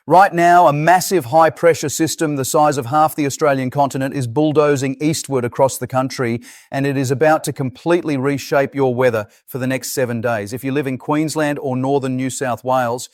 Right now, a massive high-pressure system the size of half the Australian continent is bulldozing eastward across the country, and it is about to completely reshape your weather for the next 7 days. If you live in Queensland or northern New South Wales,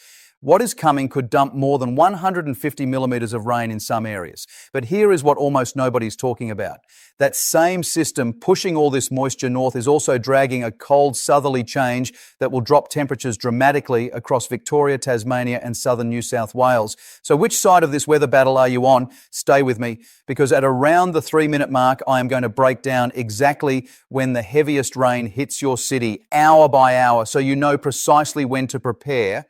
what is coming could dump more than 150 millimetres of rain in some areas. But here is what almost nobody's talking about. That same system pushing all this moisture north is also dragging a cold southerly change that will drop temperatures dramatically across Victoria, Tasmania and southern New South Wales. So which side of this weather battle are you on? Stay with me, because at around the 3-minute mark, I am going to break down exactly when the heaviest rain hits your city, hour by hour, so you know precisely when to prepare.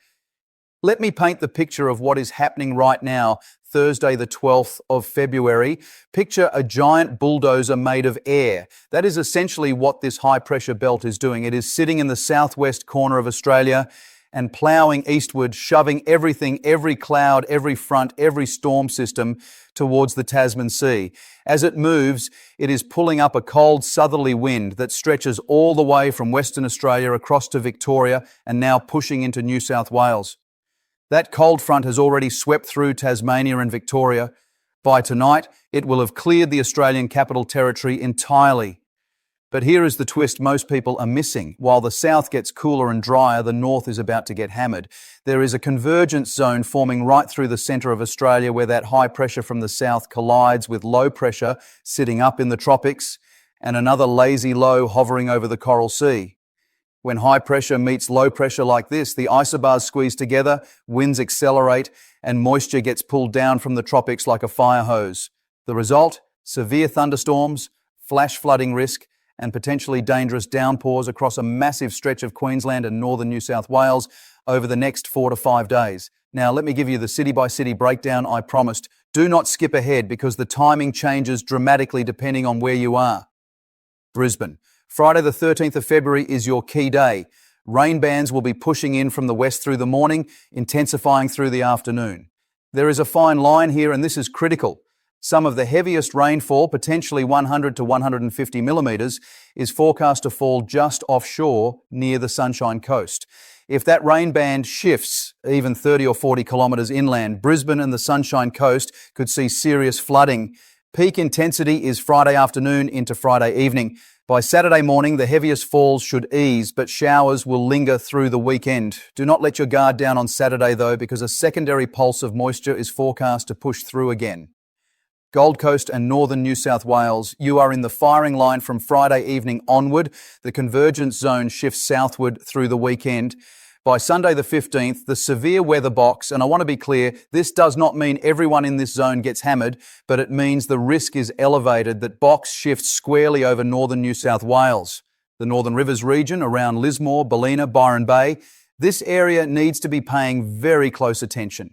Let me paint the picture of what is happening right now, Thursday the 12th of February. Picture a giant bulldozer made of air. That is essentially what this high-pressure belt is doing. It is sitting in the southwest corner of Australia and ploughing eastward, shoving everything, every cloud, every front, every storm system towards the Tasman Sea. As it moves, it is pulling up a cold southerly wind that stretches all the way from Western Australia across to Victoria and now pushing into New South Wales. That cold front has already swept through Tasmania and Victoria. By tonight, it will have cleared the Australian Capital Territory entirely. But here is the twist most people are missing. While the south gets cooler and drier, the north is about to get hammered. There is a convergence zone forming right through the centre of Australia where that high pressure from the south collides with low pressure sitting up in the tropics and another lazy low hovering over the Coral Sea. When high pressure meets low pressure like this, the isobars squeeze together, winds accelerate, and moisture gets pulled down from the tropics like a fire hose. The result? Severe thunderstorms, flash flooding risk, and potentially dangerous downpours across a massive stretch of Queensland and northern New South Wales over the next 4 to 5 days. Now, let me give you the city-by-city breakdown I promised. Do not skip ahead because the timing changes dramatically depending on where you are. Brisbane. Friday the 13th of February is your key day. Rain bands will be pushing in from the west through the morning, intensifying through the afternoon. There is a fine line here, and this is critical. Some of the heaviest rainfall, potentially 100 to 150 millimetres, is forecast to fall just offshore near the Sunshine Coast. If that rain band shifts even 30 or 40 kilometres inland, Brisbane and the Sunshine Coast could see serious flooding. Peak intensity is Friday afternoon into Friday evening. By Saturday morning, the heaviest falls should ease, but showers will linger through the weekend. Do not let your guard down on Saturday, though, because a secondary pulse of moisture is forecast to push through again. Gold Coast and northern New South Wales, you are in the firing line from Friday evening onward. The convergence zone shifts southward through the weekend. By Sunday the 15th, the severe weather box, and I want to be clear, this does not mean everyone in this zone gets hammered, but it means the risk is elevated that box shifts squarely over northern New South Wales. The Northern Rivers region around Lismore, Ballina, Byron Bay, this area needs to be paying very close attention.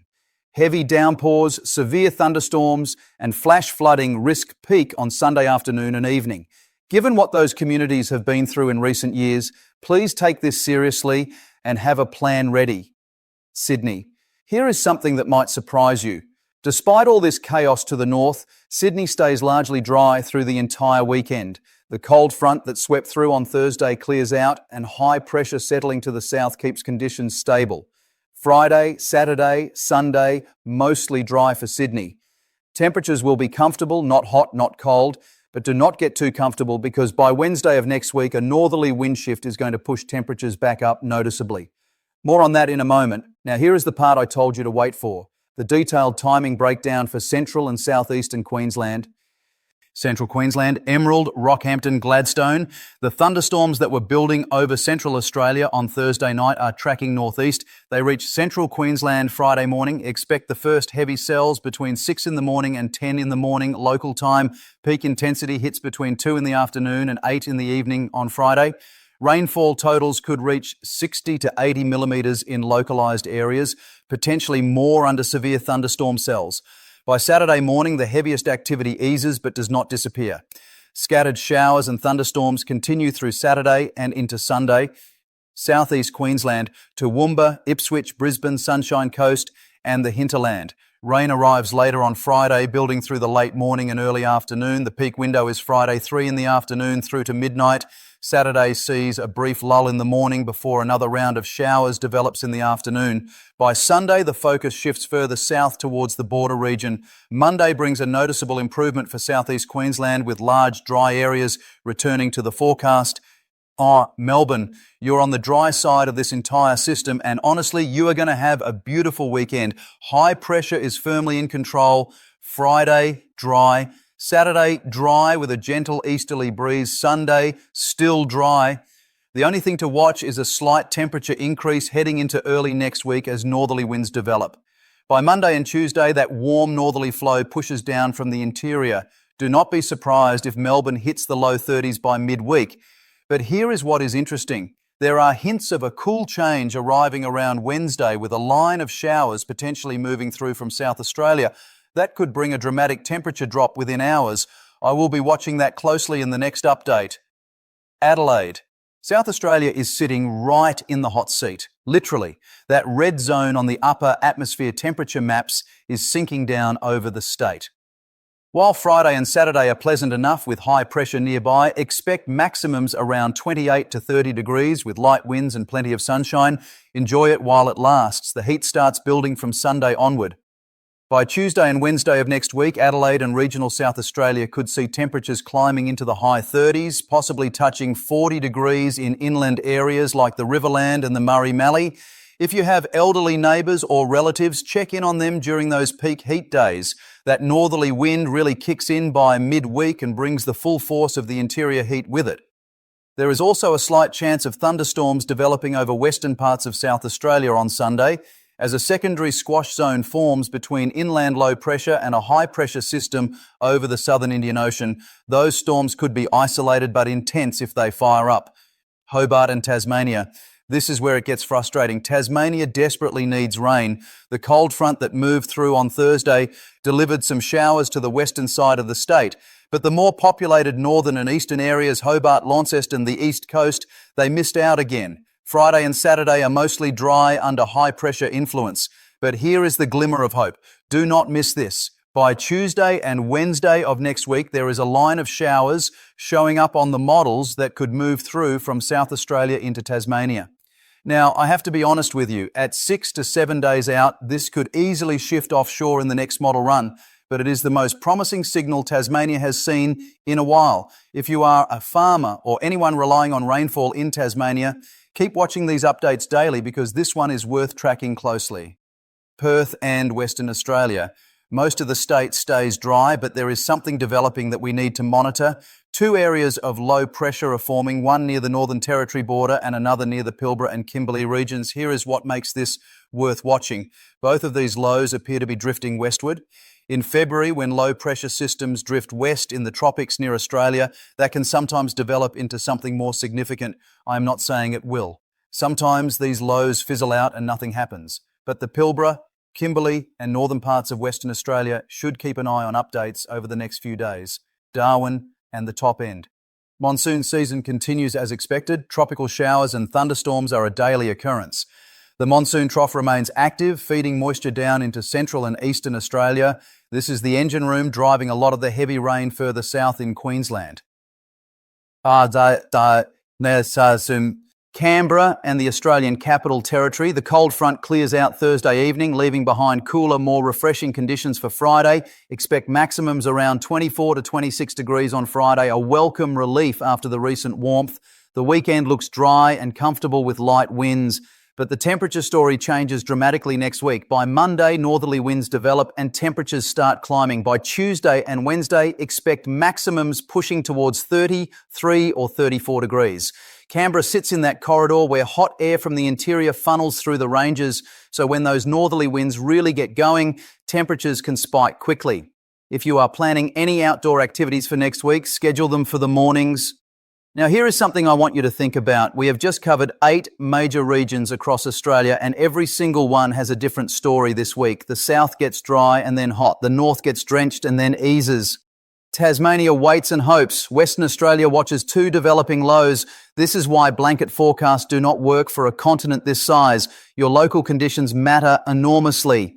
Heavy downpours, severe thunderstorms, and flash flooding risk peak on Sunday afternoon and evening. Given what those communities have been through in recent years, please take this seriously and have a plan ready. Sydney. Here is something that might surprise you. Despite all this chaos to the north, Sydney stays largely dry through the entire weekend. The cold front that swept through on Thursday clears out, and high pressure settling to the south keeps conditions stable. Friday, Saturday, Sunday, mostly dry for Sydney. Temperatures will be comfortable, not hot, not cold, but do not get too comfortable because by Wednesday of next week, a northerly wind shift is going to push temperatures back up noticeably. More on that in a moment. Now, here is the part I told you to wait for, the detailed timing breakdown for central and southeastern Queensland. Central Queensland, Emerald, Rockhampton, Gladstone. The thunderstorms that were building over central Australia on Thursday night are tracking northeast. They reach central Queensland Friday morning. Expect the first heavy cells between 6 in the morning and 10 in the morning local time. Peak intensity hits between 2 in the afternoon and 8 in the evening on Friday. Rainfall totals could reach 60 to 80 millimetres in localised areas, potentially more under severe thunderstorm cells. By Saturday morning, the heaviest activity eases but does not disappear. Scattered showers and thunderstorms continue through Saturday and into Sunday. Southeast Queensland, Toowoomba, Ipswich, Brisbane, Sunshine Coast and the hinterland. Rain arrives later on Friday, building through the late morning and early afternoon. The peak window is Friday 3 in the afternoon through to midnight. Saturday sees a brief lull in the morning before another round of showers develops in the afternoon. By Sunday, the focus shifts further south towards the border region. Monday brings a noticeable improvement for southeast Queensland, with large dry areas returning to the forecast. Melbourne, you're on the dry side of this entire system, and honestly, you are going to have a beautiful weekend. High pressure is firmly in control. Friday, dry. Saturday, dry with a gentle easterly breeze. Sunday, still dry. The only thing to watch is a slight temperature increase heading into early next week as northerly winds develop. By Monday and Tuesday, that warm northerly flow pushes down from the interior. Do not be surprised if Melbourne hits the low 30s by midweek. But here is what is interesting. There are hints of a cool change arriving around Wednesday, with a line of showers potentially moving through from South Australia. That could bring a dramatic temperature drop within hours. I will be watching that closely in the next update. Adelaide. South Australia is sitting right in the hot seat. Literally, that red zone on the upper atmosphere temperature maps is sinking down over the state. While Friday and Saturday are pleasant enough with high pressure nearby, expect maximums around 28 to 30 degrees with light winds and plenty of sunshine. Enjoy it while it lasts. The heat starts building from Sunday onward. By Tuesday and Wednesday of next week, Adelaide and regional South Australia could see temperatures climbing into the high 30s, possibly touching 40 degrees in inland areas like the Riverland and the Murray-Mallee. If you have elderly neighbours or relatives, check in on them during those peak heat days. That northerly wind really kicks in by midweek and brings the full force of the interior heat with it. There is also a slight chance of thunderstorms developing over western parts of South Australia on Sunday, as a secondary squash zone forms between inland low pressure and a high pressure system over the southern Indian Ocean. Those storms could be isolated but intense if they fire up. Hobart and Tasmania. This is where it gets frustrating. Tasmania desperately needs rain. The cold front that moved through on Thursday delivered some showers to the western side of the state. But the more populated northern and eastern areas, Hobart, Launceston, the east coast, they missed out again. Friday and Saturday are mostly dry under high pressure influence. But here is the glimmer of hope. Do not miss this. By Tuesday and Wednesday of next week, there is a line of showers showing up on the models that could move through from South Australia into Tasmania. Now, I have to be honest with you, at 6 to 7 days out, this could easily shift offshore in the next model run, but it is the most promising signal Tasmania has seen in a while. If you are a farmer or anyone relying on rainfall in Tasmania, keep watching these updates daily because this one is worth tracking closely. Perth and Western Australia. Most of the state stays dry, but there is something developing that we need to monitor. Two areas of low pressure are forming, one near the Northern Territory border and another near the Pilbara and Kimberley regions. Here is what makes this worth watching. Both of these lows appear to be drifting westward. In February, when low pressure systems drift west in the tropics near Australia, that can sometimes develop into something more significant. I am not saying it will. Sometimes these lows fizzle out and nothing happens. But the Pilbara, Kimberley and northern parts of Western Australia should keep an eye on updates over the next few days. Darwin and the top end. Monsoon season continues as expected. Tropical showers and thunderstorms are a daily occurrence. The monsoon trough remains active, feeding moisture down into central and eastern Australia. This is the engine room driving a lot of the heavy rain further south in Queensland. Canberra and the Australian Capital Territory. The cold front clears out Thursday evening, leaving behind cooler, more refreshing conditions for Friday. Expect maximums around 24 to 26 degrees on Friday, a welcome relief after the recent warmth. The weekend looks dry and comfortable with light winds, but the temperature story changes dramatically next week. By Monday, northerly winds develop and temperatures start climbing. By Tuesday and Wednesday, expect maximums pushing towards 33 or 34 degrees. Canberra sits in that corridor where hot air from the interior funnels through the ranges, so when those northerly winds really get going, temperatures can spike quickly. If you are planning any outdoor activities for next week, schedule them for the mornings. Now, here is something I want you to think about. We have just covered 8 major regions across Australia, and every single one has a different story this week. The south gets dry and then hot. The north gets drenched and then eases. Tasmania waits and hopes. Western Australia watches 2 developing lows. This is why blanket forecasts do not work for a continent this size. Your local conditions matter enormously.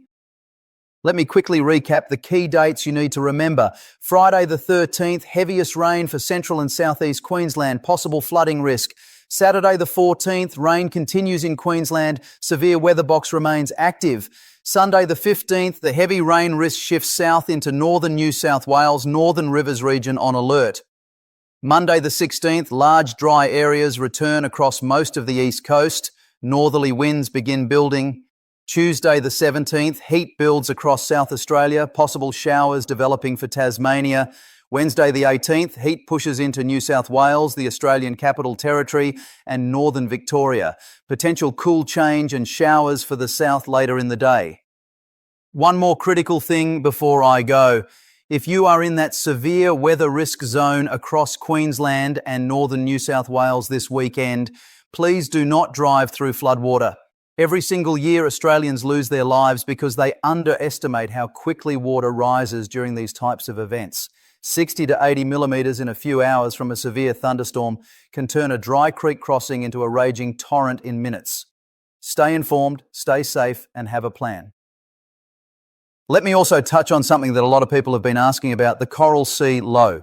Let me quickly recap the key dates you need to remember. Friday the 13th, heaviest rain for central and southeast Queensland, possible flooding risk. Saturday the 14th, rain continues in Queensland, severe weather box remains active. Sunday the 15th, the heavy rain risk shifts south into northern New South Wales, Northern Rivers region on alert. Monday the 16th, large dry areas return across most of the east coast. Northerly winds begin building. Tuesday the 17th, heat builds across South Australia, possible showers developing for Tasmania. Wednesday the 18th, heat pushes into New South Wales, the Australian Capital Territory and northern Victoria. Potential cool change and showers for the south later in the day. One more critical thing before I go. If you are in that severe weather risk zone across Queensland and northern New South Wales this weekend, please do not drive through floodwater. Every single year, Australians lose their lives because they underestimate how quickly water rises during these types of events. 60 to 80 millimetres in a few hours from a severe thunderstorm can turn a dry creek crossing into a raging torrent in minutes. Stay informed, stay safe, and have a plan. Let me also touch on something that a lot of people have been asking about, the Coral Sea Low.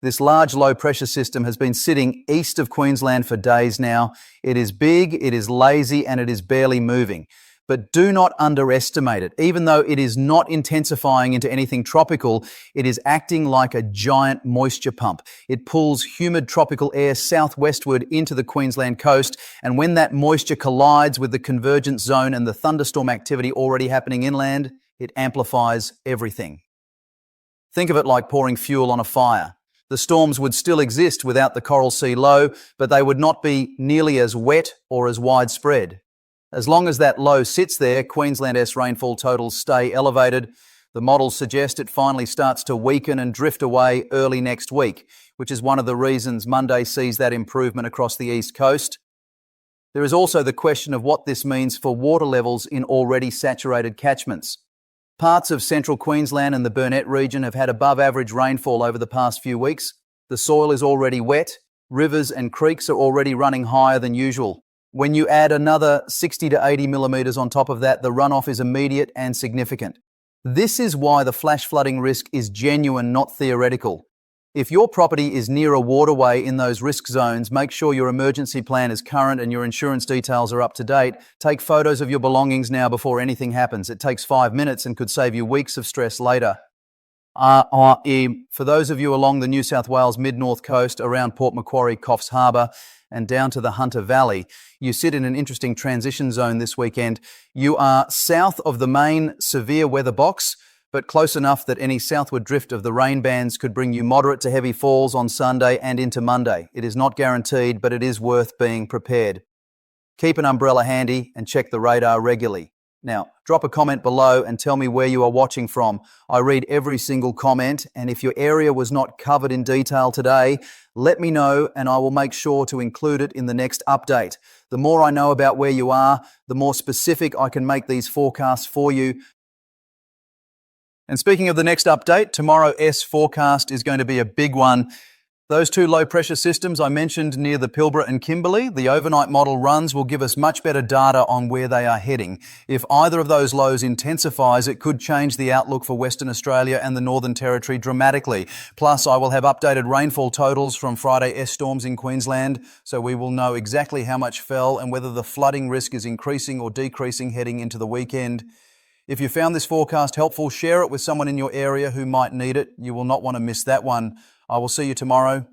This large low pressure system has been sitting east of Queensland for days now. It is big, it is lazy, and it is barely moving. But do not underestimate it. Even though it is not intensifying into anything tropical, it is acting like a giant moisture pump. It pulls humid tropical air southwestward into the Queensland coast, and when that moisture collides with the convergence zone and the thunderstorm activity already happening inland, it amplifies everything. Think of it like pouring fuel on a fire. The storms would still exist without the Coral Sea Low, but they would not be nearly as wet or as widespread. As long as that low sits there, Queensland-esque rainfall totals stay elevated. The models suggest it finally starts to weaken and drift away early next week, which is one of the reasons Monday sees that improvement across the east coast. There is also the question of what this means for water levels in already saturated catchments. Parts of central Queensland and the Burnett region have had above average rainfall over the past few weeks. The soil is already wet. Rivers and creeks are already running higher than usual. When you add another 60 to 80 millimetres on top of that, the runoff is immediate and significant. This is why the flash flooding risk is genuine, not theoretical. If your property is near a waterway in those risk zones, make sure your emergency plan is current and your insurance details are up to date. Take photos of your belongings now before anything happens. It takes 5 minutes and could save you weeks of stress later. For those of you along the New South Wales mid-north coast, around Port Macquarie, Coffs Harbour, and down to the Hunter Valley, you sit in an interesting transition zone this weekend. You are south of the main severe weather box, but close enough that any southward drift of the rain bands could bring you moderate to heavy falls on Sunday and into Monday. It is not guaranteed, but it is worth being prepared. Keep an umbrella handy and check the radar regularly. Now, drop a comment below and tell me where you are watching from. I read every single comment, and if your area was not covered in detail today, let me know and I will make sure to include it in the next update. The more I know about where you are, the more specific I can make these forecasts for you. And speaking of the next update, tomorrow's forecast is going to be a big one. Those two low pressure systems I mentioned near the Pilbara and Kimberley, the overnight model runs will give us much better data on where they are heading. If either of those lows intensifies, it could change the outlook for Western Australia and the Northern Territory dramatically. Plus, I will have updated rainfall totals from Friday's storms in Queensland, so we will know exactly how much fell and whether the flooding risk is increasing or decreasing heading into the weekend. If you found this forecast helpful, share it with someone in your area who might need it. You will not want to miss that one. I will see you tomorrow.